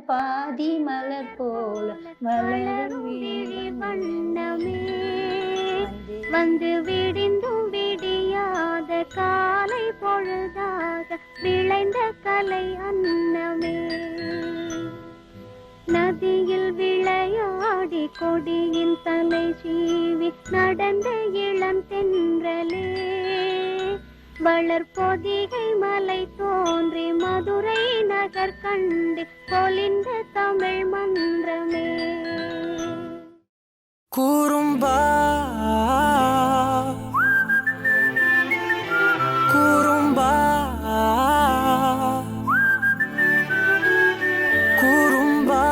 பாதி மலர் போல மலரும் வண்ணமே வந்து விடிந்தும் விடியாத காலை பொழுதாக விளைந்த கலை அன்னமே நதியில் விளையாடி கொடியின் தலை சீவி நடந்த இளம் தென்றலே வளர்பொதிகை மலை தோன்றி மதுரை நகர் கண்டு பொலிந்த தமிழ் மன்றமே கூறும்பா கூறும்பா கூறும்பா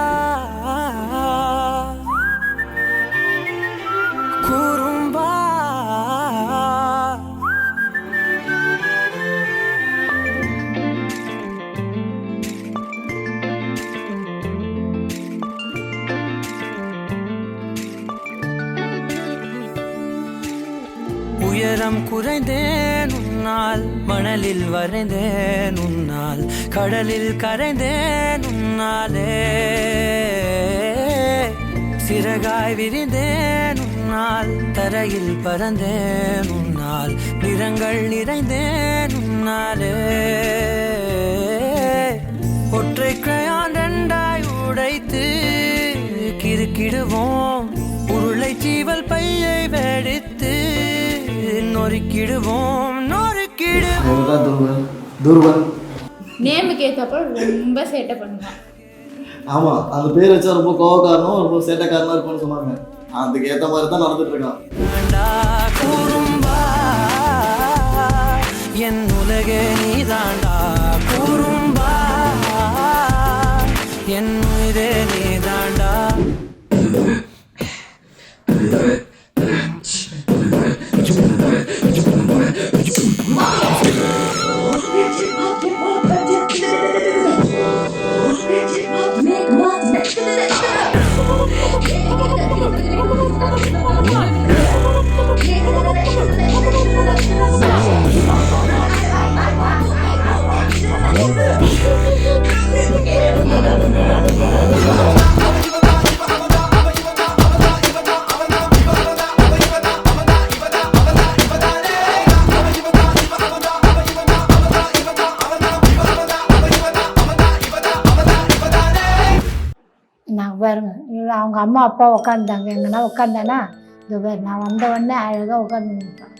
கூறும்பா உயரம் குறைந்தேன் உன்னால் மணலில் வரைந்தேன் உன்னால் கடலில் கரைந்தேன் உன்னாலே சிறகாய் விரிந்தேன் உன்னால் தரையில் பறந்தேன் உன்னால் நிறங்கள் நிறைந்தேன் உன்னாலே ஒற்றை கிரையான் ரெண்டாய் உடைத்து கிறுக்கிடுவோம் உருளை சீவல் பையை வெடித்து நொறுக்கிடுவோம் துருவன் நேமுக்கு ஏற்றப்போ ரொம்ப சேட்டை பண்ணுவான். ஆமாம், அந்த பேர் வச்சா ரொம்ப கோவக்காரனும் ரொம்ப சேட்டைக்காரனாக இருக்கும்னு சொன்னாங்க. அதுக்கு ஏற்ற மாதிரி தான் நடந்துட்டு இருக்கான். கூறும்பா என் உலகே நீதாண்டா கூறும்பா என் உயிரே நீதாண்டா நான் பாருங்க அவங்க அம்மா அப்பா உட்காந்துட்டாங்க, எங்கன்னா உட்காந்தானா இந்த பாரு நான் வந்த உடனே அழகாக உட்காந்து நிற்பான்.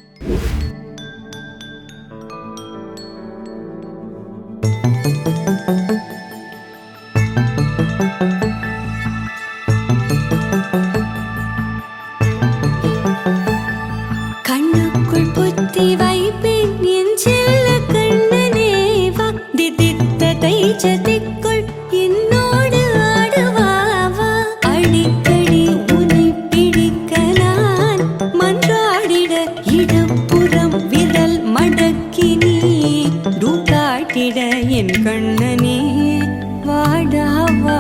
கண்ணுக்குள் புத்தி வைப்பேன் என் செல்ல கண்ணனே வா திதித்ததை சதிக்குள் என்னோடு ஆடுவாவா அடிக்கடி உனை பிடிக்க நான் மன்றாடிட இடப்புறம் விரல் மடக்கி நீ தூக்காட்டிட என் கண்ணனே வாடாவா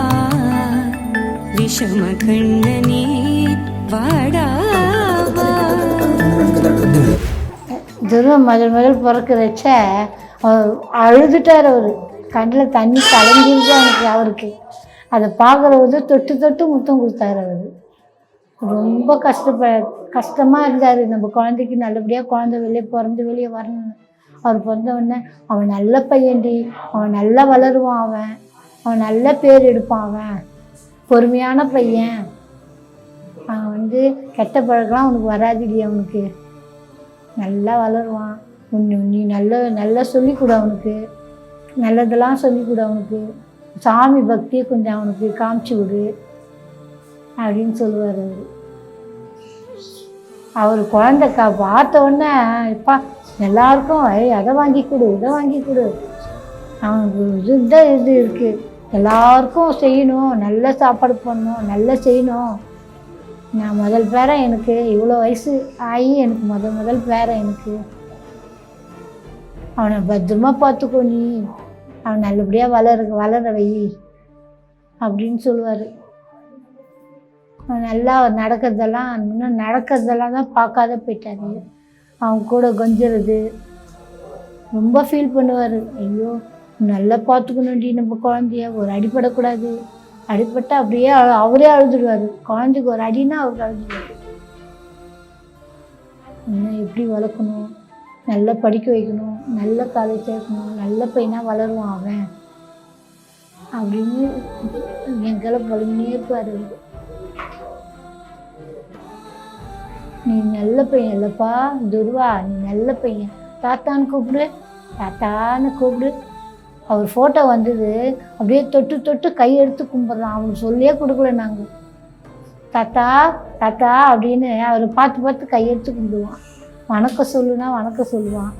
விஷம கண்ணனே வாடாவா. துருவம் முதல் பிறக்கிறச்ச அழுதுட்டார். அவர் கண்ணில் தண்ணி கலங்கிருச்சு அவருக்கு. அதை பார்க்குறவது தொட்டு தொட்டு முத்தம் கொடுத்தாரு. அவர் ரொம்ப கஷ்டமாக இருந்தார். நம்ம குழந்தைக்கு நல்லபடியாக குழந்தை வெளியே வரணும்னு. அவர் பிறந்த உடனே அவன் நல்ல பையன்டி, அவன் நல்லா வளருவான், அவன் நல்ல பேர் எடுப்பான், அவன் பொறுமையான பையன், அவன் கெட்ட பழக்கெல்லாம் அவனுக்கு வராது இல்லையா, அவனுக்கு நல்லா வளருவான், நீ நல்லா சொல்லிக் கொடு, அவனுக்கு நல்லதெல்லாம் சொல்லிக் கொடு, அவனுக்கு சாமி பக்தியை கொஞ்சம் அவனுக்கு காமிச்சு விடு அப்படின்னு சொல்லுவார். அவர் குழந்தை பார்த்த உடனே இப்பா எல்லாருக்கும் அதை வாங்கி கொடு இதை வாங்கி கொடு, அவனுக்கு இது இருக்குது, எல்லாருக்கும் செய்யணும், நல்ல சாப்பாடு பண்ணணும், நல்லா செய்யணும். நான் முதல் பேரன், எனக்கு இவ்வளோ வயசு ஆகி எனக்கு முதல் பேரன், எனக்கு அவனை பத்திரமா பார்த்துக்கோ, நீ அவன் நல்லபடியாக வளர வை அப்படின்னு சொல்லுவார். நல்லா நடக்கிறதெல்லாம் தான் பார்க்காத போயிட்டாரு. அவன் கூட கொஞ்சிறது ரொம்ப ஃபீல் பண்ணுவார். ஐயோ நல்லா பார்த்துக்கணும்டி நம்ம குழந்தைய, ஒரு அடிபடக்கூடாது. அடிபட்டால் அப்படியே அவரே அழுதுடுவார். குழந்தைக்கு ஒரு அடின்னா அவர் அழுதுடுவார். இன்னும் எப்படி வளர்க்கணும், நல்லா படிக்க வைக்கணும், நல்ல காலேஜ் சேர்க்கணும், நல்ல பையனாக வளருவான் அவன் அப்படின்னு எங்களை பழகினே இருப்பார். நீ நல்ல பையன் இல்லைப்பா துருவா, நீ நல்ல பையன், தாத்தான்னு கூப்பிடு, தாத்தான்னு கூப்பிடு. அவர் ஃபோட்டோ வந்தது, அப்படியே தொட்டு தொட்டு கையெடுத்து கும்பிட்றான். அவனுக்கு சொல்லியே கொடுக்கல நாங்கள். தாத்தா தாத்தா அப்படின்னு அவரை பார்த்து பார்த்து கையெடுத்து கும்பிடுவான். வணக்கம் சொல்லுனா வணக்கம் சொல்லுவான்.